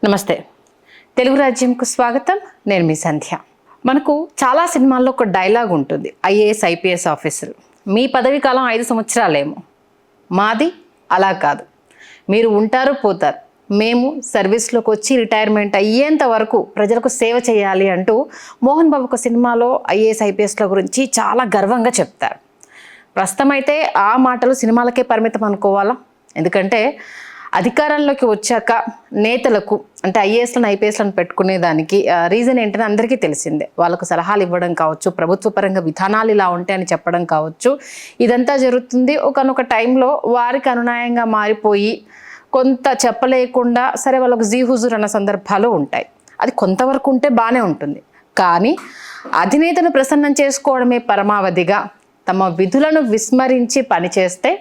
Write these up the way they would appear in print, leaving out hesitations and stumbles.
నమస్తే. తెలుగు రాజ్యంకు స్వాగతం. నేను మీ సంధ్య. మనకు చాలా సినిమాల్లో ఒక డైలాగ్ ఉంటుంది, ఐఏఎస్ ఐపీఎస్ ఆఫీసర్ మీ పదవి కాలం 5 సంవత్సరాలేమో, మాది అలా కాదు, మీరు ఉంటారు పోతారు, మేము సర్వీస్లోకి వచ్చి రిటైర్మెంట్ అయ్యేంత వరకు ప్రజలకు సేవ చేయాలి అంటూ మోహన్ బాబు ఒక సినిమాలో ఐఏఎస్ ఐపీఎస్ల గురించి చాలా గర్వంగా చెప్తారు. ప్రస్తుతం అయితే ఆ మాటలు సినిమాలకే పరిమితం అనుకోవాలా? ఎందుకంటే అధికారంలోకి వచ్చాక నేతలకు అంటే ఐఏఎస్లను ఐపీఎస్లను పెట్టుకునేదానికి రీజన్ ఏంటని అందరికీ తెలిసిందే. వాళ్ళకు సలహాలు ఇవ్వడం కావచ్చు, ప్రభుత్వ పరంగా విధానాలు ఇలా ఉంటాయని చెప్పడం కావచ్చు, ఇదంతా జరుగుతుంది. ఒకనొక టైంలో వారికి అనునాయంగా మారిపోయి కొంత చెప్పలేకుండా సరే వాళ్ళకు జీ హుజూర్ అన్న సందర్భాలు ఉంటాయి. అది కొంతవరకు ఉంటే బాగానే ఉంటుంది. కానీ అధినేతను ప్రసన్నం చేసుకోవడమే పరమావధిగా తమ విధులను విస్మరించి పనిచేస్తే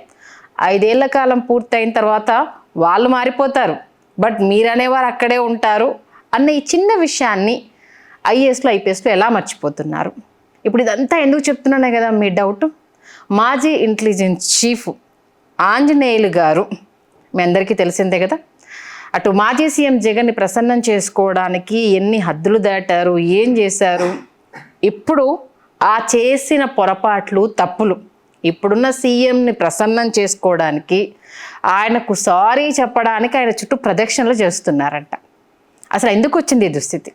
5 ఏళ్ల కాలం పూర్తయిన తర్వాత వాళ్ళు మారిపోతారు, బట్ మీరనేవారు అక్కడే ఉంటారు అన్న ఈ చిన్న విషయాన్ని ఐఏఎస్లో ఐపీఎస్లో ఎలా మర్చిపోతున్నారు? ఇప్పుడు ఇదంతా ఎందుకు చెప్తున్నానే కదా మీ డౌట్. మాజీ ఇంటెలిజెన్స్ చీఫ్ ఆంజనేయులు గారు మీ అందరికీ తెలిసిందే కదా. అటు మాజీ సీఎం జగన్ని ప్రసన్నం చేసుకోవడానికి ఎన్ని హద్దులు దాటారు, ఏం చేశారు. ఇప్పుడు ఆ చేసిన పొరపాట్లు, తప్పులు ఇప్పుడున్న సీఎంని ప్రసన్నం చేసుకోవడానికి, ఆయనకు సారీ చెప్పడానికి ఆయన చుట్టూ ప్రదక్షిణలు చేస్తున్నారంట. అసలు ఎందుకు వచ్చింది ఈ దుస్థితి?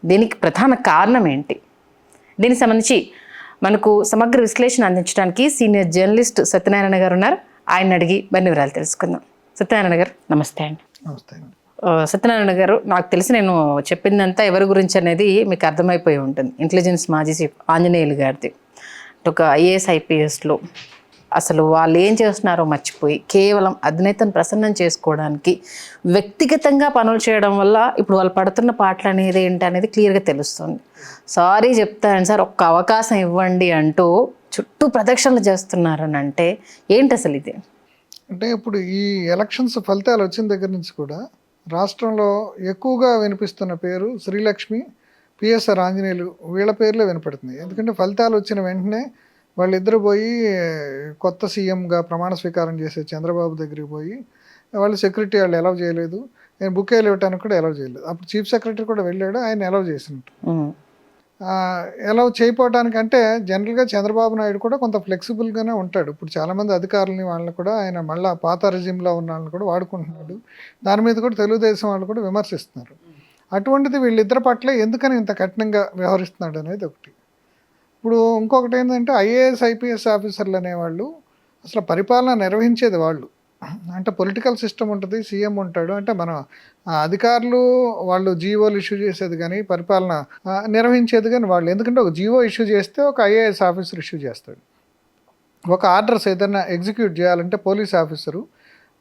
దీనికి ప్రధాన కారణం ఏంటి? దీనికి సంబంధించి మనకు సమగ్ర విశ్లేషణ అందించడానికి సీనియర్ జర్నలిస్ట్ సత్యనారాయణ గారు ఉన్నారు. ఆయన అడిగి మరిన్ని వివరాలు తెలుసుకుందాం. సత్యనారాయణ గారు నమస్తే అండి. నమస్తే అండి. సత్యనారాయణ గారు, నాకు తెలిసి నేను చెప్పిందంతా ఎవరి గురించి అనేది మీకు అర్థమైపోయి ఉంటుంది. ఇంటెలిజెన్స్ మాజీ చీఫ్ ఆంజనేయులు గారిది ఒక ఐఏఎస్ ఐపీఎస్లో అసలు వాళ్ళు ఏం చేస్తున్నారో మర్చిపోయి కేవలం అధినేతను ప్రసన్నం చేసుకోవడానికి వ్యక్తిగతంగా పనులు చేయడం వల్ల ఇప్పుడు వాళ్ళు పడుతున్న పాటలు అనేది ఏంటి అనేది క్లియర్గా తెలుస్తుంది. సారీ చెప్తాను సార్, ఒక్క అవకాశం ఇవ్వండి అంటూ చుట్టూ ప్రదక్షిణలు చేస్తున్నారని అంటే ఏంటి అసలు ఇది? అంటే ఇప్పుడు ఈ ఎలక్షన్స్ ఫలితాలు వచ్చిన దగ్గర నుంచి కూడా రాష్ట్రంలో ఎక్కువగా వినిపిస్తున్న పేరు శ్రీలక్ష్మి, పిఎస్ఆర్ ఆంజనేయులు, వీళ్ళ పేర్లే వినపడుతుంది. ఎందుకంటే ఫలితాలు వచ్చిన వెంటనే వాళ్ళిద్దరు పోయి కొత్త సీఎంగా ప్రమాణ స్వీకారం చేసే చంద్రబాబు దగ్గరికి పోయి వాళ్ళు సెక్రటరీ వాళ్ళు అలౌ చేయలేదు, నేను బుక్కేలు ఇవ్వడానికి కూడా అలౌ చేయలేదు. అప్పుడు చీఫ్ సెక్రటరీ కూడా వెళ్ళాడు, ఆయన అలౌ చేసినట్టు. అలౌ చేయకపోవడానికి అంటే జనరల్గా చంద్రబాబు నాయుడు కూడా కొంత ఫ్లెక్సిబుల్గానే ఉంటాడు. ఇప్పుడు చాలామంది అధికారులని వాళ్ళని కూడా ఆయన మళ్ళీ పాత రెజిమ్లో ఉన్న వాళ్ళని కూడా వాడుకుంటున్నాడు. దాని మీద కూడా తెలుగుదేశం వాళ్ళు కూడా విమర్శిస్తున్నారు. అటువంటిది వీళ్ళిద్దరి పట్ల ఎందుకని ఇంత కఠినంగా వ్యవహరిస్తున్నాడు అనేది ఒకటి. ఇప్పుడు ఇంకొకటి ఏంటంటే ఐఏఎస్ ఐపీఎస్ ఆఫీసర్లు అనేవాళ్ళు అసలు పరిపాలన నిర్వహించేది వాళ్ళు. అంటే పొలిటికల్ సిస్టమ్ ఉంటుంది, సీఎం ఉంటాడు, అంటే మన అధికారులు వాళ్ళు జీవోలు ఇష్యూ చేసేది కానీ పరిపాలన నిర్వహించేది కానీ వాళ్ళు. ఎందుకంటే ఒక జీవో ఇష్యూ చేస్తే ఒక ఐఏఎస్ ఆఫీసర్ ఇష్యూ చేస్తాడు. ఒక ఆర్డర్స్ ఏదైనా ఎగ్జిక్యూట్ చేయాలంటే పోలీస్ ఆఫీసరు.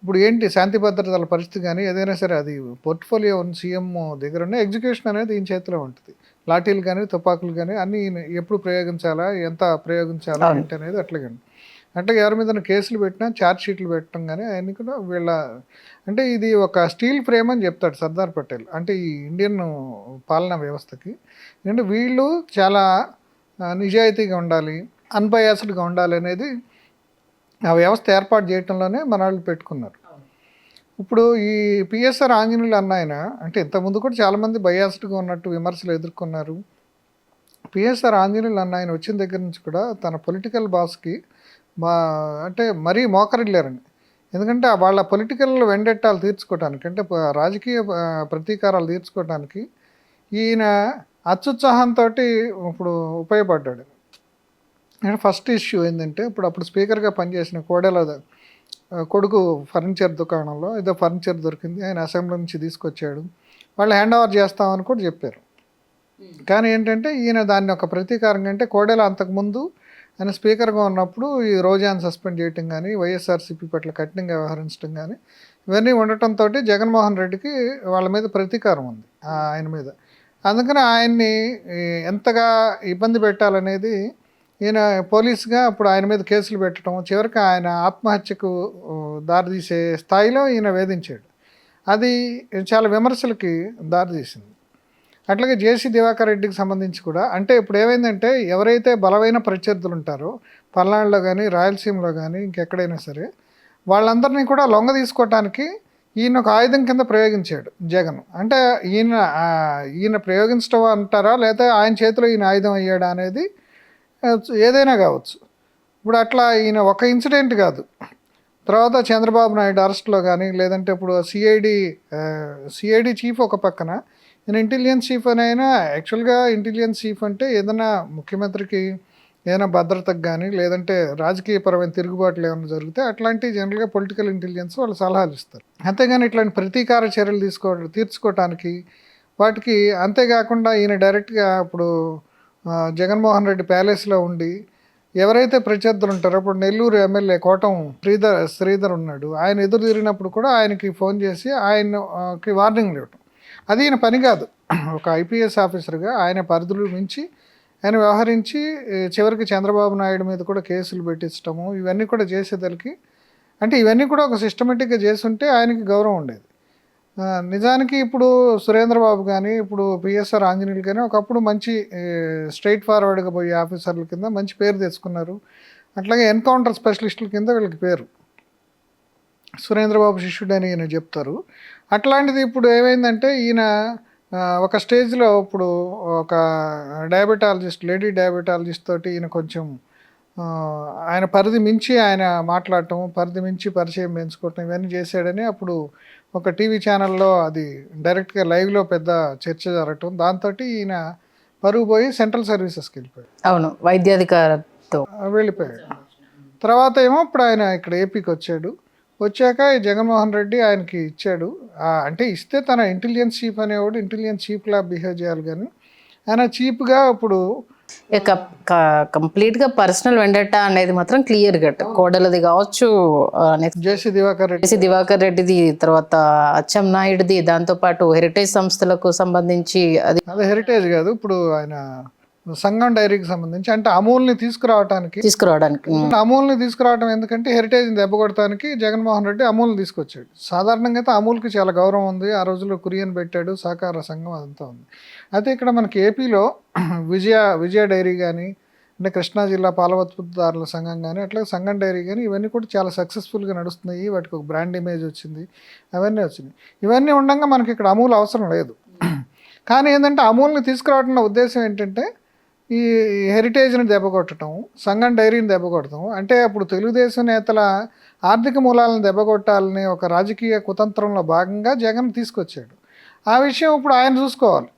ఇప్పుడు ఏంటి శాంతి భద్రతల పరిస్థితి కానీ ఏదైనా సరే అది పోర్ట్ఫోలియో ఉన్న సీఎం దగ్గర ఉన్న ఎగ్జిక్యూషన్ అనేది ఈయన చేతిలో ఉంటుంది. లాఠీలు కానీ తుపాకులు కానీ అన్నీ ఎప్పుడు ప్రయోగించాలా, ఎంత ప్రయోగించాలా ఏంటి అనేది అట్లాగండి. అంటే ఎవరి మీద కేసులు పెట్టినా ఛార్జ్ షీట్లు పెట్టడం కానీ అవన్నీ కూడా వీళ్ళ అంటే ఇది ఒక స్టీల్ ఫ్రేమ్ అని చెప్తాడు సర్దార్ పటేల్. అంటే ఈ ఇండియన్ పాలనా వ్యవస్థకి అంటే వీళ్ళు చాలా నిజాయితీగా ఉండాలి, అన్బయాస్డ్గా ఉండాలి అనేది ఆ వ్యవస్థ ఏర్పాటు చేయటంలోనే మన వాళ్ళు పెట్టుకున్నారు. ఇప్పుడు ఈ పిఎస్ఆర్ ఆంజనేయులు అన్న ఆయన అంటే ఇంతకుముందు కూడా చాలామంది బయాస్డ్గా ఉన్నట్టు విమర్శలు ఎదుర్కొన్నారు. పిఎస్ఆర్ ఆంజనేయులు అన్న ఆయన వచ్చిన దగ్గర నుంచి కూడా తన పొలిటికల్ బాస్కి అంటే మరీ మోకరిల్లారండి. ఎందుకంటే వాళ్ళ పొలిటికల్ వెండెట్టాలు తీర్చుకోవడానికి అంటే రాజకీయ ప్రతీకారాలు తీర్చుకోవడానికి ఈయన అత్యుత్సాహంతో ఇప్పుడు ఉపయోగపడ్డాడు. అంటే ఫస్ట్ ఇష్యూ ఏంటంటే అప్పుడు స్పీకర్గా పనిచేసిన కోడెల కొడుకు ఫర్నిచర్ దుకాణంలో ఏదో ఫర్నిచర్ దొరికింది, ఆయన అసెంబ్లీ నుంచి తీసుకొచ్చాడు, వాళ్ళు హ్యాండ్ ఓవర్ చేస్తామని కూడా చెప్పారు. కానీ ఏంటంటే ఈయన దాన్ని ఒక ప్రతీకారంగా అంటే కోడెల అంతకుముందు ఆయన స్పీకర్గా ఉన్నప్పుడు ఈ రోజాను సస్పెండ్ చేయటం కానీ వైఎస్ఆర్సీపీ పట్ల కఠినంగా వ్యవహరించడం కానీ ఇవన్నీ ఉండటంతో జగన్మోహన్ రెడ్డికి వాళ్ళ మీద ప్రతీకారం ఉంది ఆయన మీద. అందుకని ఆయన్ని ఎంతగా ఇబ్బంది పెట్టాలనేది ఈయన పోలీసుగా అప్పుడు ఆయన మీద కేసులు పెట్టడం, చివరికి ఆయన ఆత్మహత్యకు దారితీసే స్థాయిలో ఈయన వేధించాడు. అది చాలా విమర్శలకి దారితీసింది. అట్లాగే జేసీ దివాకర్ రెడ్డికి సంబంధించి కూడా అంటే ఇప్పుడు ఏమైందంటే ఎవరైతే బలమైన ప్రత్యర్థులు ఉంటారో పల్నాడులో కానీ రాయలసీమలో కానీ ఇంకెక్కడైనా సరే వాళ్ళందరినీ కూడా లొంగ తీసుకోవటానికి ఈయన ఒక ఆయుధం కింద ప్రయోగించాడు జగన్. అంటే ఈయన ప్రయోగించడం అంటారా, లేదా ఆయన చేతిలో ఈయన ఆయుధం అయ్యాడా అనేది ఏదైనా కావచ్చు. ఇప్పుడు అట్లా ఈయన ఒక ఇన్సిడెంట్ కాదు, తర్వాత చంద్రబాబు నాయుడు అరెస్ట్లో కానీ, లేదంటే ఇప్పుడు సిఐడి చీఫ్ ఒక పక్కన, ఈయన ఇంటెలిజెన్స్ చీఫ్ అని. అయినా యాక్చువల్గా ఇంటెలిజెన్స్ చీఫ్ అంటే ఏదైనా ముఖ్యమంత్రికి ఏదైనా భద్రతకు కానీ, లేదంటే రాజకీయపరమైన తిరుగుబాట్లు ఏమైనా జరిగితే అట్లాంటి జనరల్గా పొలిటికల్ ఇంటెలిజెన్స్ వాళ్ళు సలహాలు ఇస్తారు. అంతేగాని ఇట్లాంటి ప్రతీకార చర్యలు తీర్చుకోవటానికి వాటికి. అంతేకాకుండా ఈయన డైరెక్ట్గా ఇప్పుడు జగన్మోహన్ రెడ్డి ప్యాలెస్లో ఉండి ఎవరైతే ప్రత్యర్థులు ఉంటారో, ఇప్పుడు నెల్లూరు ఎమ్మెల్యే కోటం శ్రీధర్ ఉన్నాడు, ఆయన ఎదురు తిరిగినప్పుడు కూడా ఆయనకి ఫోన్ చేసి ఆయనకి వార్నింగ్ ఇవ్వటం, అది ఈయన పని కాదు. ఒక ఐపీఎస్ ఆఫీసర్గా ఆయన పరిధులు మించి ఆయన వ్యవహరించి చివరికి చంద్రబాబు నాయుడు మీద కూడా కేసులు పెట్టించడము, ఇవన్నీ కూడా చేసేదానికి. అంటే ఇవన్నీ కూడా ఒక సిస్టమేటిక్గా చేస్తుంటే ఆయనకి గౌరవం ఉండేది. నిజానికి ఇప్పుడు సురేంద్రబాబు కానీ, ఇప్పుడు పిఎస్ఆర్ ఆంజనేయులు కానీ ఒకప్పుడు మంచి స్ట్రైట్ ఫార్వర్డ్గా పోయే ఆఫీసర్ల కింద మంచి పేరు తెచ్చుకున్నారు. అట్లాగే ఎన్కౌంటర్ స్పెషలిస్టుల కింద వీళ్ళకి పేరు, సురేంద్రబాబు శిష్యుడని ఈయన చెప్తారు. అట్లాంటిది ఇప్పుడు ఏమైందంటే ఈయన ఒక స్టేజ్లో ఇప్పుడు ఒక లేడీ డయాబెటాలజిస్ట్ తోటి ఈయన కొంచెం ఆయన పరిధి మించి ఆయన మాట్లాడటం, పరిధి మించి పరిచయం పెంచుకోవటం, ఇవన్నీ చేశాడని అప్పుడు ఒక టీవీ ఛానల్లో అది డైరెక్ట్గా లైవ్లో పెద్ద చర్చ జరగటం, దాంతో ఈయన పరుగు పోయి సెంట్రల్ సర్వీసెస్కి వెళ్ళిపోయాడు. అవును, వైద్యాధికారితో వెళ్ళిపోయాడు. తర్వాత ఏమో ఇప్పుడు ఆయన ఇక్కడ ఏపీకి వచ్చాక ఈ జగన్మోహన్ రెడ్డి ఆయనకి ఇచ్చాడు. అంటే ఇస్తే తన ఇంటెలిజెన్స్ చీఫ్ అనేవాడు ఇంటెలిజెన్స్ చీఫ్లా బిహేవ్ చేయాలి, కానీ ఆయన చీప్గా ఇప్పుడు కంప్లీట్గా పర్సనల్ వెండటా అనేది మాత్రం క్లియర్ కట్. కోడలది కావచ్చు, జేసీ దివాకర్ రెడ్డిది, తర్వాత అచ్చెం నాయుడుది, దాంతోపాటు హెరిటేజ్ సంస్థలకు సంబంధించి అది హెరిటేజ్ కాదు, ఇప్పుడు ఆయన సంగం డైరీకి సంబంధించి, అంటే అమూల్ని తీసుకురావడానికి అమూల్ని తీసుకురావడం ఎందుకంటే హెరిటేజ్ని దెబ్బకొడటానికి జగన్మోహన్ రెడ్డి అమూల్ని తీసుకొచ్చాడు. సాధారణంగా అయితే అమూల్కి చాలా గౌరవం ఉంది, ఆ రోజుల్లో కురియన్ పెట్టాడు, సహకార సంఘం అదంతా ఉంది. అయితే ఇక్కడ మనకి ఏపీలో విజయ డైరీ కానీ, అంటే కృష్ణా జిల్లా పాల ఉత్పత్తిదారుల సంఘం కానీ, అట్లాగే సంగం డైరీ కానీ, ఇవన్నీ కూడా చాలా సక్సెస్ఫుల్గా నడుస్తున్నాయి. వాటికి ఒక బ్రాండ్ ఇమేజ్ వచ్చింది, అవన్నీ వచ్చినాయి. ఇవన్నీ ఉండగా మనకి ఇక్కడ అమూల్ అవసరం లేదు. కానీ ఏంటంటే అమూల్ని తీసుకురావడం ఉద్దేశం ఏంటంటే ఈ హెరిటేజ్ని దెబ్బకొట్టడం, సంగం డైరీని దెబ్బకొట్టడం, అంటే అప్పుడు తెలుగుదేశం నేతల ఆర్థిక మూలాలను దెబ్బకొట్టాలని ఒక రాజకీయ కుతంత్రంలో భాగంగా జగన్ తీసుకొచ్చాడు. ఆ విషయం ఇప్పుడు ఆయన చూసుకోవాలి.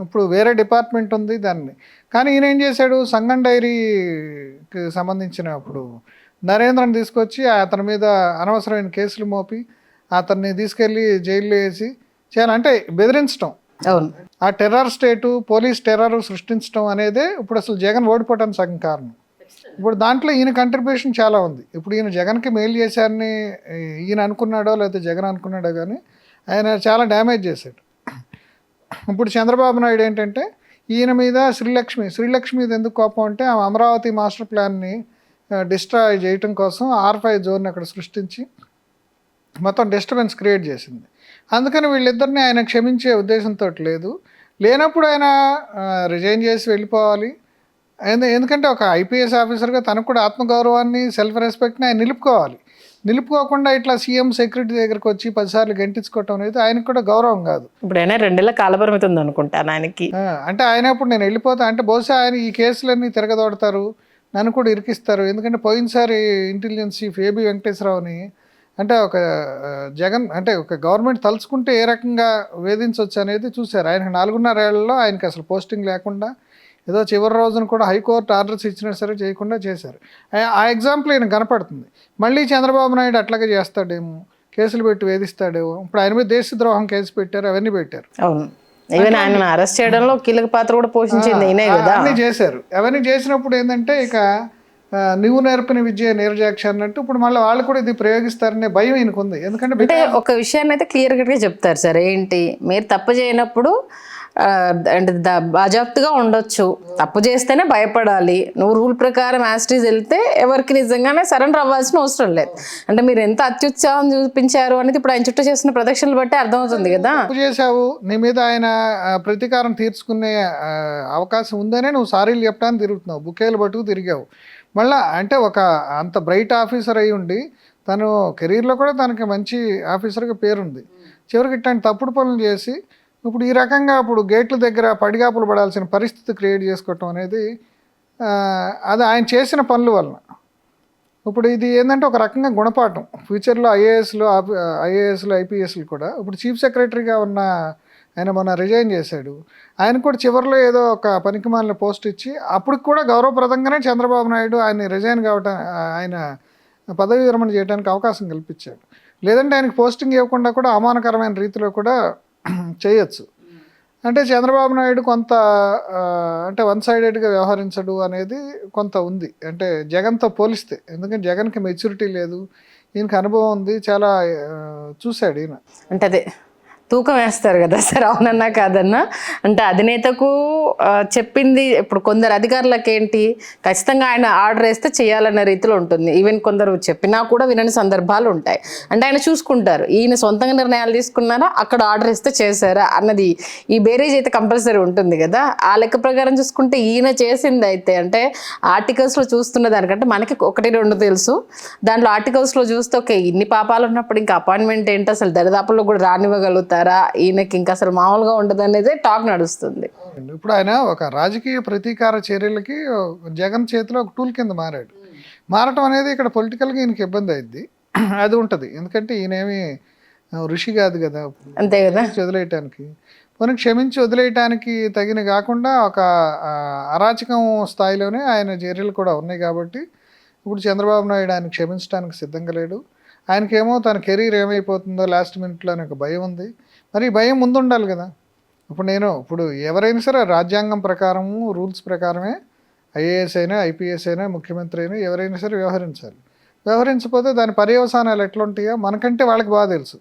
ఇప్పుడు వేరే డిపార్ట్మెంట్ ఉంది దాన్ని. కానీ ఈయన ఏం చేశాడు, సంగం డైరీకి సంబంధించిన ఇప్పుడు నరేంద్రని తీసుకొచ్చి అతని మీద అనవసరమైన కేసులు మోపి అతన్ని తీసుకెళ్ళి జైల్లో వేసి చేయాలంటే బెదిరించడం. అవును, ఆ టెర్రర్ స్టేటు, పోలీస్ టెర్రర్ సృష్టించడం అనేదే ఇప్పుడు అసలు జగన్ ఓడిపోవటానికి సగం కారణం. ఇప్పుడు దాంట్లో ఈయన కంట్రిబ్యూషన్ చాలా ఉంది. ఇప్పుడు ఈయన జగన్కి మెయిల్ చేశారని ఈయన అనుకున్నాడో లేకపోతే జగన్ అనుకున్నాడో కానీ ఆయన చాలా డ్యామేజ్ చేశాడు. ఇప్పుడు చంద్రబాబు నాయుడు ఏంటంటే ఈయన మీద శ్రీలక్ష్మి మీద ఎందుకు కోపం అంటే ఆమె అమరావతి మాస్టర్ ప్లాన్ని డిస్ట్రాయ్ చేయటం కోసం R5 జోన్ అక్కడ సృష్టించి మొత్తం డిస్టర్బెన్స్ క్రియేట్ చేసింది. అందుకని వీళ్ళిద్దరిని ఆయన క్షమించే ఉద్దేశంతో లేనప్పుడు ఆయన రిజైన్ చేసి వెళ్ళిపోవాలి. ఎందుకంటే ఒక ఐపీఎస్ ఆఫీసర్గా తనకు కూడా ఆత్మగౌరవాన్ని, సెల్ఫ్ రెస్పెక్ట్ని ఆయన నిలుపుకోకుండా ఇట్లా సీఎం సెక్యూరిటీ దగ్గరకు వచ్చి 10 సార్లు గంటించుకోవటం అనేది ఆయనకు కూడా గౌరవం కాదు. ఇప్పుడు ఆయన 2 ఏళ్ల కాలపరిమితి ఉంది అనుకుంటాను ఆయనకి. అంటే ఆయన ఇప్పుడు నేను వెళ్ళిపోతా అంటే బహుశా ఆయన ఈ కేసులన్నీ తిరగదోడతారు, నన్ను కూడా ఇరికిస్తారు. ఎందుకంటే పోయినసారి ఇంటెలిజెన్స్ చీఫ్ ఏబి వెంకటేశ్వరరావుని అంటే ఒక జగన్ అంటే ఒక గవర్నమెంట్ తలుచుకుంటే ఏ రకంగా వేధించవచ్చు అనేది చూశారు. ఆయనకు 4.5 ఏళ్లలో ఆయనకి అసలు పోస్టింగ్ లేకుండా ఏదో చివరి రోజున కూడా హైకోర్టు ఆర్డర్స్ ఇచ్చినా సరే చేయకుండా చేశారు. ఆ ఎగ్జాంపుల్ ఆయన కనపడుతుంది. మళ్ళీ చంద్రబాబు నాయుడు అట్లాగే చేస్తాడేమో, కేసులు పెట్టి వేధిస్తాడేమో. ఇప్పుడు ఆయన మీద దేశద్రోహం కేసు పెట్టారు, అవన్నీ పెట్టారు. అవును, ఈవెన్ ఆయన అరెస్ట్ చేయడంలో కీలక పాత్ర కూడా పోషించింది అవన్నీ చేశారు. అవన్నీ చేసినప్పుడు ఏంటంటే ఇక నువ్వు నేర్పిన విద్య నీరజాక్ష అన్నట్టు ఇప్పుడు మళ్ళీ వాళ్ళు కూడా ఇది ప్రయోగిస్తారనే భయం ఈయనకు ఉంది. ఎందుకంటే ఒక విషయాన్ని అయితే క్లియర్ కట్గా చెప్తారు సార్, ఏంటి మీరు తప్పు చేయనప్పుడు అంటే బాజాప్తుగా ఉండొచ్చు, తప్పు చేస్తేనే భయపడాలి, నువ్వు రూల్ ప్రకారం యాస్టీజ్ వెళ్తే ఎవరికి నిజంగానే సరెండర్ అవ్వాల్సిన అవసరం లేదు. అంటే మీరు ఎంత అత్యుత్సాహం చూపించారు అనేది ఇప్పుడు ఆయన చుట్టూ చేస్తున్న ప్రదక్షిణలు బట్టి అర్థమవుతుంది కదా. తప్పు చేశావు, నీ మీద ఆయన ప్రతీకారం తీర్చుకునే అవకాశం ఉందనే నువ్వు సారీలు చెప్పడానికి తిరుగుతున్నావు, బుకేలు పట్టుకు తిరిగావు. మళ్ళీ అంటే ఒక అంత బ్రైట్ ఆఫీసర్ అయి ఉండి తను కెరీర్లో కూడా తనకి మంచి ఆఫీసర్గా పేరుంది. చివరికి ఇట్లాంటి తప్పుడు పనులు చేసి ఇప్పుడు ఈ రకంగా ఇప్పుడు గేట్ల దగ్గర పడిగాపులు పడాల్సిన పరిస్థితి క్రియేట్ చేసుకోవటం అనేది అది ఆయన చేసిన పనుల వలన. ఇప్పుడు ఇది ఏంటంటే ఒక రకంగా గుణపాఠం. ఫ్యూచర్లో ఐఏఎస్లు ఐపీఎస్లు కూడా ఇప్పుడు చీఫ్ సెక్రటరీగా ఉన్న ఆయన మొన్న రిజైన్ చేశాడు. ఆయన కూడా చివరిలో ఏదో ఒక పనికిమాలిన పోస్ట్ ఇచ్చి అప్పటికి కూడా గౌరవప్రదంగానే చంద్రబాబు నాయుడు ఆయన రిజైన్ కావటం, ఆయన పదవి విరమణ చేయడానికి అవకాశం కల్పించాడు. లేదంటే ఆయనకు పోస్టింగ్ ఇవ్వకుండా కూడా అవమానకరమైన రీతిలో కూడా చేయొచ్చు. అంటే చంద్రబాబు నాయుడు కొంత అంటే వన్ సైడెడ్గా వ్యవహరించడు అనేది కొంత ఉంది. అంటే జగన్తో పోలిస్తే, ఎందుకంటే జగన్కి మెచ్యూరిటీ లేదు, ఈయనకి అనుభవం ఉంది, చాలా చూశాడు ఈయన. అంటే అదే తూకం వేస్తారు కదా సార్, అవునన్నా కాదన్నా. అంటే అధినేతకు చెప్పింది ఇప్పుడు కొందరు అధికారులకు ఏంటి ఖచ్చితంగా ఆయన ఆర్డర్ వేస్తే చేయాలన్న రీతిలో ఉంటుంది. ఈవెన్ కొందరు చెప్పినా కూడా వినని సందర్భాలు ఉంటాయి. అంటే ఆయన చూసుకుంటారు ఈయన సొంతంగా నిర్ణయాలు తీసుకున్నారా, అక్కడ ఆర్డర్ ఇస్తే చేశారా అన్నది ఈ బేరేజ్ అయితే కంపల్సరీ ఉంటుంది కదా. ఆ లెక్క ప్రకారం చూసుకుంటే ఈయన చేసింది అయితే అంటే ఆర్టికల్స్లో చూస్తున్న దానికంటే మనకి ఒకటి రెండు తెలుసు. దాంట్లో ఆర్టికల్స్లో చూస్తే ఓకే ఇన్ని పాపాలు ఉన్నప్పుడు ఇంకా అపాయింట్మెంట్ ఏంటి, అసలు దరిదాపుల్లో కూడా రానివ్వగలుగుతారు, ఈయనకి ఇంకా అసలు మామూలుగా ఉండదు అనేది టాక్ నడుస్తుంది. ఇప్పుడు ఆయన ఒక రాజకీయ ప్రతీకార చర్యలకి జగన్ చేతిలో ఒక టూల్ కింద మారటం అనేది ఇక్కడ పొలిటికల్గా ఈయనకి ఇబ్బంది అయింది. అది ఉంటుంది, ఎందుకంటే ఈయనేమి ఋషి కాదు కదా, అంతే కదా, వదిలేయటానికి పోనీ క్షమించి వదిలేయటానికి తగిన కాకుండా ఒక అరాచకం స్థాయిలోనే ఆయన చర్యలు కూడా ఉన్నాయి. కాబట్టి ఇప్పుడు చంద్రబాబు నాయుడు ఆయన క్షమించడానికి సిద్ధంగా లేడు. ఆయనకేమో తన కెరీర్ ఏమైపోతుందో లాస్ట్ మినిట్లో అని ఒక భయం ఉంది. మరి ఈ భయం ముందు ఉండాలి కదా. ఇప్పుడు ఎవరైనా సరే రాజ్యాంగం ప్రకారము రూల్స్ ప్రకారమే ఐఏఎస్ అయినా ఐపీఎస్ అయినా ముఖ్యమంత్రి అయినా ఎవరైనా సరే వ్యవహరించాలి. వ్యవహరించకపోతే దాని పర్యవసానాలు ఎట్లుంటాయో మనకంటే వాళ్ళకి బాగా తెలుసు.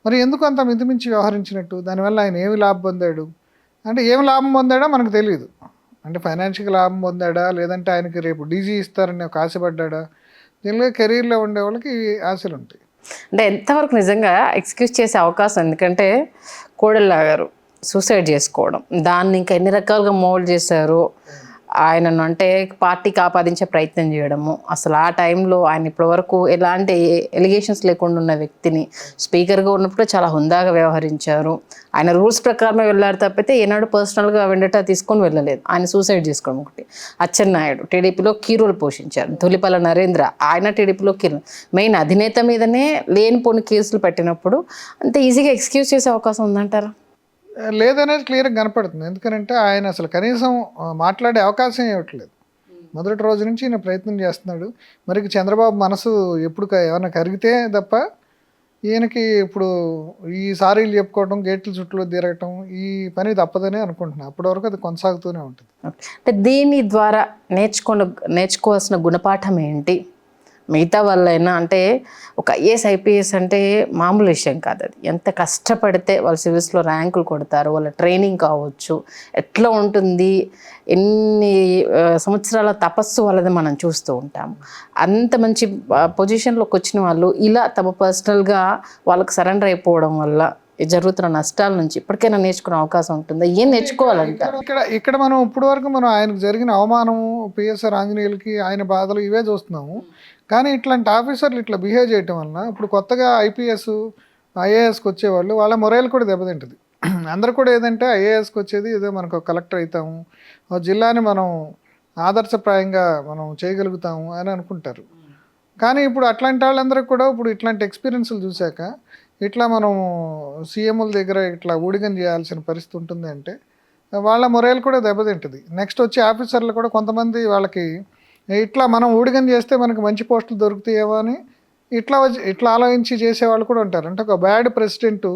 మరి ఎందుకు అంత మితిమించి వ్యవహరించినట్టు, దానివల్ల ఆయన ఏమి లాభం పొందాడు అంటే ఏమి లాభం పొందాడో మనకు తెలియదు. అంటే ఫైనాన్షియల్ లాభం పొందాడా, లేదంటే ఆయనకి రేపు డీజీ ఇస్తారని ఒక ఆశపడ్డా, దీనిలో కెరీర్లో ఉండే వాళ్ళకి ఆశలు ఉంటాయి. అంటే ఎంతవరకు నిజంగా ఎక్స్క్యూజ్ చేసే అవకాశం, ఎందుకంటే కోడెల గారు సూసైడ్ చేసుకోవడం దాన్ని ఇంకా ఎన్ని రకాలుగా మోల్డ్ చేశారు ఆయనను, అంటే పార్టీకి ఆపాదించే ప్రయత్నం చేయడము. అసలు ఆ టైంలో ఆయన ఇప్పటివరకు ఎలాంటి ఎలిగేషన్స్ లేకుండా ఉన్న వ్యక్తిని స్పీకర్గా ఉన్నప్పుడు చాలా హుందాగా వ్యవహరించారు. ఆయన రూల్స్ ప్రకారమే వెళ్ళారు తప్పితే ఏనాడు పర్సనల్గా వెండటా తీసుకొని వెళ్ళలేదు. ఆయన సూసైడ్ చేసుకోవడం ఒకటి. అచ్చెన్నాయుడు టీడీపీలో కీ రోల్ పోషించారు. ధులిపల నరేంద్ర ఆయన టీడీపీలో మెయిన్ అధినేత మీదనే లేనిపోని కేసులు పెట్టినప్పుడు అంత ఈజీగా ఎక్స్క్యూజ్ చేసే అవకాశం ఉందంటారా? లేదనేది క్లియర్గా కనపడుతుంది. ఎందుకంటే ఆయన అసలు కనీసం మాట్లాడే అవకాశం ఇవ్వట్లేదు. మొదటి రోజు నుంచి ఈయన ప్రయత్నం చేస్తున్నాడు. మరి చంద్రబాబు మనసు ఎప్పుడు ఏమైనా కరిగితే తప్ప ఈయనకి ఇప్పుడు ఈ సారీలు చెప్పుకోవడం, గేట్ల చుట్టూ తిరగటం ఈ పని తప్పదని అనుకుంటున్నాను. అప్పటి వరకు అది కొనసాగుతూనే ఉంటుంది. అంటే దీని ద్వారా నేర్చుకోవాల్సిన గుణపాఠం ఏంటి మిగతా వాళ్ళైనా? అంటే ఒక ఐఏఎస్ ఐపీఎస్ అంటే మామూలు విషయం కాదు. అది ఎంత కష్టపడితే వాళ్ళు సివిల్స్లో ర్యాంకులు కొడతారు, వాళ్ళ ట్రైనింగ్ కావచ్చు, ఎట్లా ఉంటుంది, ఎన్ని సంవత్సరాల తపస్సు వాళ్ళది మనం చూస్తూ ఉంటాము. అంత మంచి పొజిషన్లోకి వచ్చిన వాళ్ళు ఇలా తమ పర్సనల్గా వాళ్ళకి సరెండర్ అయిపోవడం వల్ల జరుగుతున్న నష్టాల నుంచి ఇప్పటికైనా నేర్చుకునే అవకాశం ఉంటుందా? ఏం నేర్చుకోవాలంట? ఇక్కడ మనం ఇప్పుడు వరకు మనం ఆయనకు జరిగిన అవమానము, పిఎస్ఆర్ ఆంజనేయులకి ఆయన బాధలు ఇవే చూస్తున్నాము. కానీ ఇట్లాంటి ఆఫీసర్లు ఇట్లా బిహేవ్ చేయటం వలన ఇప్పుడు కొత్తగా ఐఏఎస్కి వచ్చేవాళ్ళు వాళ్ళ మొరైల్ కూడా దెబ్బతింటుంది. అందరు కూడా ఏదంటే ఐఏఎస్కి వచ్చేది ఏదో మనకు కలెక్టర్ అవుతాము, జిల్లాని మనం ఆదర్శప్రాయంగా మనం చేయగలుగుతాము అని అనుకుంటారు. కానీ ఇప్పుడు అట్లాంటి వాళ్ళందరికీ కూడా ఇప్పుడు ఇట్లాంటి ఎక్స్పీరియన్స్లు చూశాక ఇట్లా మనం సీఎంల దగ్గర ఇట్లా ఊడిగం చేయాల్సిన పరిస్థితి ఉంటుంది అంటే వాళ్ళ మొరైల్ కూడా దెబ్బతింటుంది. నెక్స్ట్ వచ్చే ఆఫీసర్లు కూడా కొంతమంది వాళ్ళకి ఇట్లా మనం ఊడిగం చేస్తే మనకు మంచి పోస్టులు దొరుకుతాయేమో అని ఇట్లా ఆలోచించి చేసేవాళ్ళు కూడా ఉంటారు. అంటే ఒక బ్యాడ్ ప్రెసిడెంట్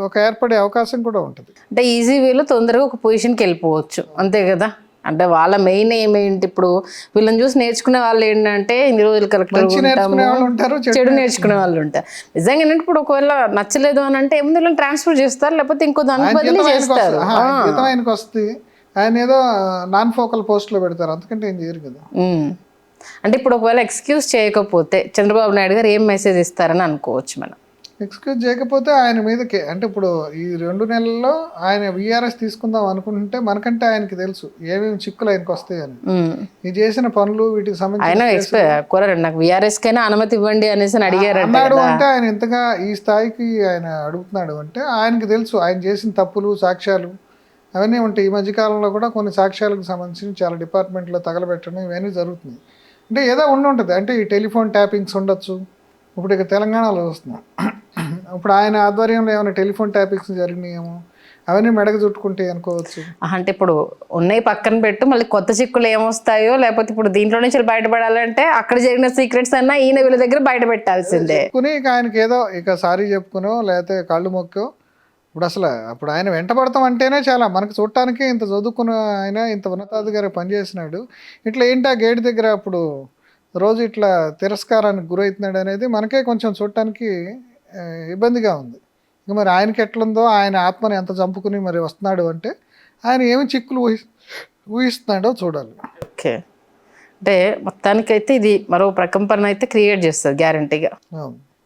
ఒక ఏర్పడే అవకాశం కూడా ఉంటుంది. అంటే ఈజీ వేలో తొందరగా ఒక పొజిషన్కి వెళ్ళిపోవచ్చు, అంతే కదా. అంటే వాళ్ళ మెయిన్ ఏమేంటి, ఇప్పుడు వీళ్ళని చూసి నేర్చుకునే వాళ్ళు ఏంటంటే ఇన్ని రోజులు కలెక్టర్ ఉంటారు, చెడు నేర్చుకునే వాళ్ళు ఉంటారు. నిజంగా ఏంటంటే ఇప్పుడు ఒకవేళ నచ్చలేదు అని అంటే ఏముంది వీళ్ళని ట్రాన్స్ఫర్ చేస్తారు, లేకపోతే ఇంకో దానికి బదిలీ చేస్తారు. ఆయనకు వస్తే ఆయన ఏదో నాన్ ఫోకల్ పోస్ట్లో పెడతారు, అంతకంటే ఏం చేయరు కదా. అంటే ఇప్పుడు ఒకవేళ ఎక్స్క్యూజ్ చేయకపోతే చంద్రబాబు నాయుడు గారు ఏం మెసేజ్ ఇస్తారని అనుకోవచ్చు మనం? ఎక్స్క్యూజ్ చేయకపోతే ఆయన మీద అంటే ఇప్పుడు ఈ 2 నెలల్లో ఆయన విఆర్ఎస్ తీసుకుందాం అనుకుంటుంటే మనకంటే ఆయనకి తెలుసు ఏమేమి చిక్కులు ఆయనకు వస్తాయని. ఈ చేసిన పనులు వీటికి సంబంధించి నాకు విఆర్ఎస్ కైనా అనుమతి ఇవ్వండి అనేసి అన్నాడు అంటే ఆయన ఇంతగా ఈ స్థాయికి ఆయన అడుగుతున్నాడు అంటే ఆయనకి తెలుసు ఆయన చేసిన తప్పులు సాక్ష్యాలు అవన్నీ ఉంటాయి. ఈ మధ్యకాలంలో కూడా కొన్ని సాక్ష్యాలకు సంబంధించి చాలా డిపార్ట్మెంట్లో తగలబెట్టడం ఇవన్నీ జరుగుతుంది. అంటే ఏదో ఉంటుంది అంటే ఈ టెలిఫోన్ ట్యాపింగ్స్ ఉండొచ్చు. ఇప్పుడు ఇక తెలంగాణలో వస్తున్నాం, ఇప్పుడు ఆయన ఆధ్వర్యంలో ఏమైనా టెలిఫోన్ ట్యాపింగ్స్ జరిగినాయేమో అవన్నీ మెడకు చుట్టుకుంటే అనుకోవచ్చు. అంటే ఇప్పుడు ఉన్నాయి పక్కన పెట్టు, మళ్ళీ కొత్త చిక్కులు ఏమొస్తాయో, లేకపోతే ఇప్పుడు దీంట్లో నుంచి బయటపడాలంటే అక్కడ జరిగిన సీక్రెట్స్ అన్నా ఈయన వీళ్ళ దగ్గర బయట పెట్టాల్సిందే. చెప్పుకుని ఇక ఆయనకి ఏదో ఇక సారీ చెప్పుకునో లేకపోతే కాళ్ళు మొక్కో. ఇప్పుడు అప్పుడు ఆయన వెంటబడతాం అంటేనే చాలా మనకు చూడటానికి ఇంత చదువుకున్న ఆయన ఇంత ఉన్నతాధికారి పనిచేసినాడు, ఇట్లా ఏంటి ఆ గేట్ దగ్గర అప్పుడు రోజు ఇట్లా తిరస్కారానికి గురవుతున్నాడు అనేది మనకే కొంచెం చూడటానికి ఇబ్బందిగా ఉంది. ఇక మరి ఆయనకి ఎట్లుందో, ఆయన ఆత్మని ఎంత చంపుకుని మరి వస్తున్నాడు అంటే ఆయన ఏమి చిక్కులు ఊహిస్తున్నాడో చూడాలి. ఓకే, అంటే మొత్తానికైతే ఇది మరో ప్రకంపన అయితే క్రియేట్ చేస్తుంది గ్యారంటీగా.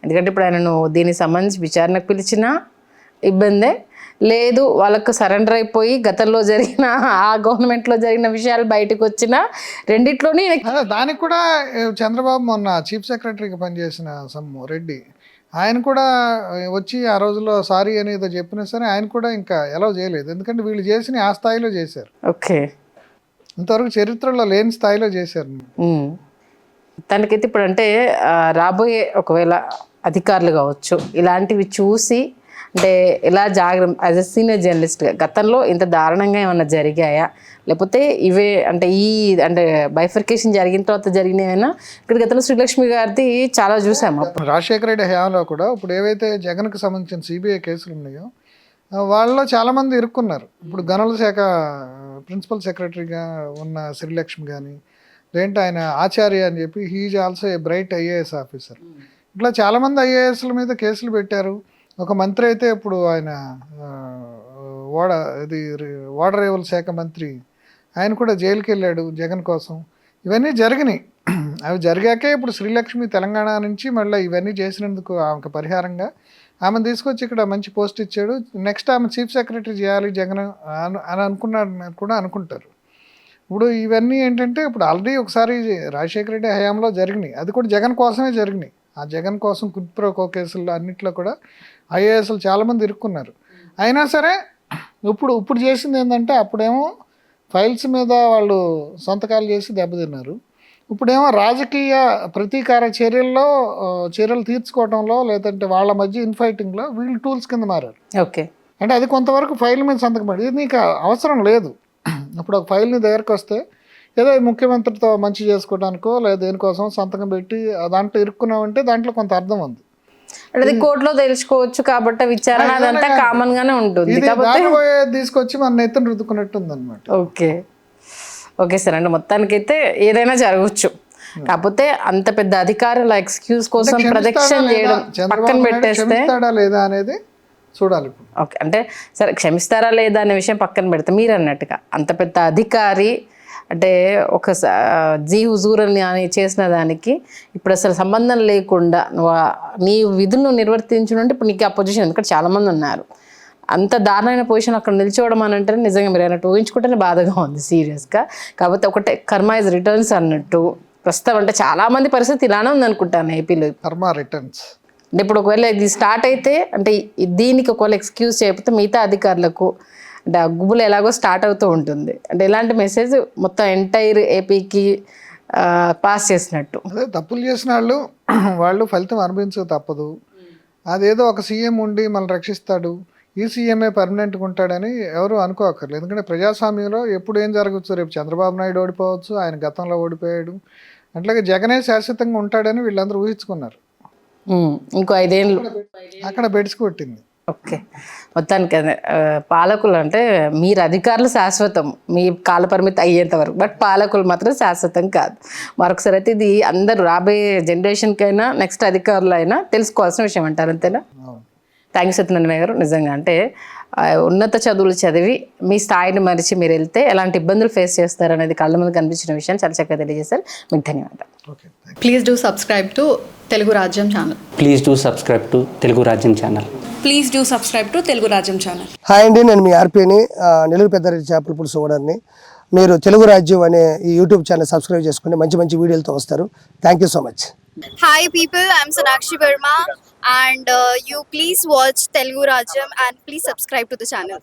ఎందుకంటే ఇప్పుడు ఆయన నువ్వు దీనికి సంబంధించి విచారణకు పిలిచినా ఇబ్బందే లేదు, వాళ్ళకు సరెండర్ అయిపోయి గతంలో జరిగిన ఆ గవర్నమెంట్లో జరిగిన విషయాలు బయటకు వచ్చిన రెండిట్లోనే దానికి కూడా చంద్రబాబు మొన్న చీఫ్ సెక్రటరీకి పనిచేసిన రెడ్డి ఆయన కూడా వచ్చి ఆ రోజుల్లో సారీ అనేది చెప్పినా సరే ఆయన కూడా ఇంకా ఎలా చేయలేదు. ఎందుకంటే వీళ్ళు చేసిన ఆ స్థాయిలో చేశారు. ఓకే, ఇంతవరకు చరిత్రలో లేని స్థాయిలో చేశారు. తనకైతే ఇప్పుడు అంటే రాబోయే ఒకవేళ అధికారులు కావచ్చు ఇలాంటివి చూసి అంటే ఎలా యాజ్ ఎ సీనియర్ జర్నలిస్ట్గా గతంలో ఇంత దారుణంగా ఏమన్నా జరిగాయా, లేకపోతే ఇవే అంటే అంటే బైఫర్కేషన్ జరిగిన తర్వాత జరిగినాయైనా ఇక్కడ గతంలో శ్రీలక్ష్మి గారిది చాలా చూసాము. రాజశేఖర రెడ్డి హయాంలో కూడా ఇప్పుడు ఏవైతే జగన్కి సంబంధించిన సిబిఐ కేసులు ఉన్నాయో వాళ్ళలో చాలామంది ఇరుక్కున్నారు. ఇప్పుడు గనుల శాఖ ప్రిన్సిపల్ సెక్రటరీగా ఉన్న శ్రీలక్ష్మి కానీ, లేదంటే ఆయన ఆచార్య అని చెప్పి he's also a bright IAS officer, ఇట్లా చాలామంది ఐఏఎస్ల మీద కేసులు పెట్టారు. ఒక మంత్రి అయితే ఇప్పుడు ఆయన వాటర్ రేవుల శాఖ మంత్రి ఆయన కూడా జైలుకి వెళ్ళాడు జగన్ కోసం. ఇవన్నీ జరిగినాయి. అవి జరిగాకే ఇప్పుడు శ్రీలక్ష్మి తెలంగాణ నుంచి మళ్ళీ ఇవన్నీ చేసినందుకు ఆమెకు పరిహారంగా ఆమెను తీసుకొచ్చి ఇక్కడ మంచి పోస్ట్ ఇచ్చాడు. నెక్స్ట్ ఆమె చీఫ్ సెక్రటరీ చేయాలి జగన్ అని అనుకున్నాడు కూడా అనుకుంటారు. ఇప్పుడు ఇవన్నీ ఏంటంటే ఇప్పుడు ఆల్రెడీ ఒకసారి రాజశేఖర రెడ్డి హయాంలో జరిగినాయి, అది కూడా జగన్ కోసమే జరిగినాయి. ఆ జగన్ కోసం క్విడ్ ప్రో కో కేసుల్లో అన్నింటిలో కూడా ఐఏఎస్లు చాలామంది ఇరుక్కున్నారు. అయినా సరే ఇప్పుడు చేసింది ఏంటంటే అప్పుడేమో ఫైల్స్ మీద వాళ్ళు సంతకాలు చేసి దెబ్బతిన్నారు. ఇప్పుడేమో రాజకీయ ప్రతీకార చర్యలు తీర్చుకోవడంలో లేదంటే వాళ్ళ మధ్య ఇన్ఫైటింగ్లో వీళ్ళు టూల్స్ కింద మారారు. ఓకే, అంటే అది కొంతవరకు ఫైల్ మీద సంతకం పడి ఇది నీకు అవసరం లేదు. ఇప్పుడు ఒక ఫైల్ నీ దగ్గరకు వస్తే ఏదో ముఖ్యమంత్రితో మంచి చేసుకోవడానికో లేదా దేనికోసం సంతకం పెట్టి దాంట్లో ఇరుక్కున్నామంటే దాంట్లో కొంత అర్థం ఉంది. అది కోర్టులో తెలుసుకోవచ్చు కాబట్టి విచారణ అదంతా కామన్ గానే ఉంటుంది. తీసుకొచ్చి మన నెత్తిని రుద్దుకున్నట్టు ఉందన్నమాట. ఓకే సార్, అంటే మొత్తానికైతే ఏదైనా జరగవచ్చు. కాకపోతే అంత పెద్ద అధికారుల ఎక్స్క్యూజ్ కోసం ప్రొటెక్షన్ చేయడం పక్కన పెట్టేస్తే లేదా అనేది చూడాలి. ఓకే, అంటే సరే క్షమిస్తారా లేదా అనే విషయం పక్కన పెడితే మీరు అన్నట్టుగా అంత పెద్ద అధికారి అంటే ఒక జీ హుజూర్ అని చేసిన దానికి ఇప్పుడు అసలు సంబంధం లేకుండా నువ్వు నీ విధులను నిర్వర్తించుంటే ఇప్పుడు నీకు ఆ పొజిషన్, ఎందుకంటే చాలామంది ఉన్నారు అంత దారుణమైన పొజిషన్ అక్కడ నిల్చోవడం అని అంటే నిజంగా మీరు అన్నట్టు ఊహించుకుంటేనే బాధగా ఉంది సీరియస్గా. కాకపోతే ఒకటే కర్మ ఇస్ రిటర్న్స్ అన్నట్టు ప్రస్తుతం అంటే చాలామంది పరిస్థితి ఇలానే ఉందనుకుంటాను ఏపీలో. కర్మ రిటర్న్స్ అంటే ఇప్పుడు ఒకవేళ ఇది స్టార్ట్ అయితే అంటే దీనికి ఒకవేళ ఎక్స్క్యూజ్ చేయకపోతే మిగతా అధికారులకు అంటే ఆ గుబులు ఎలాగో స్టార్ట్ అవుతూ ఉంటుంది. అంటే ఇలాంటి మెసేజ్ మొత్తం ఎంటైర్ ఏపీకి పాస్ చేసినట్టు. అదే తప్పులు చేసిన వాళ్ళు ఫలితం అనుభవించక తప్పదు. అదేదో ఒక సీఎం ఉండి మనల్ని రక్షిస్తాడు, ఈ సీఎంఏ పర్మనెంట్గా ఉంటాడని ఎవరు అనుకోకర్లేదు. ఎందుకంటే ప్రజాస్వామ్యంలో ఎప్పుడు ఏం జరగచ్చు, రేపు చంద్రబాబు నాయుడు ఓడిపోవచ్చు, ఆయన గతంలో ఓడిపోయాడు, అట్లాగే జగనే శాశ్వతంగా ఉంటాడని వీళ్ళందరూ ఊహించుకున్నారు. ఇంకో 5 ఏళ్ళు అక్కడ బెడ్స్ కొట్టింది. ఓకే, మొత్తానికి పాలకులు అంటే మీరు అధికారులు శాశ్వతం మీ కాలపరిమితి అయ్యేంత వరకు, బట్ పాలకులు మాత్రం శాశ్వతం కాదు. మరొకసారి అయితే ఇది అందరూ రాబోయే జనరేషన్కైనా నెక్స్ట్ అధికారులు అయినా తెలుసుకోవాల్సిన విషయం అంటారు, అంతేనా? థ్యాంక్ యూ సత్యనారాయణ గారు. నిజంగా అంటే ఉన్నత చదువులు చదివి మీ స్థాయిని మరిచి మీరు వెళ్తే ఎలాంటి ఇబ్బందులు ఫేస్ చేస్తారనేది కళ్ళ ముందు కనిపించిన విషయం చాలా చక్కగా తెలియజేశారు. మీకు ధన్యవాదాలు. Okay. Please do subscribe to Telugu Rajyam channel. Please do subscribe to Telugu Rajyam channel. Please do subscribe to Telugu Rajyam channel. Hi అండి, నేను మీ ఆర్పీని, నెల్లూరు పెద్దారెడ్డి చేపల పులుసు ఓనర్ని. మీరు తెలుగు రాజ్యం అనే ఈ యూట్యూబ్ ఛానల్ సబ్స్క్రైబ్ చేసుకుని మంచి మంచి వీడియోలతో వస్తారు. Thank you so much. Hi people, I'm Sonakshi Verma and you please watch Telugu Rajyam and please subscribe to the channel.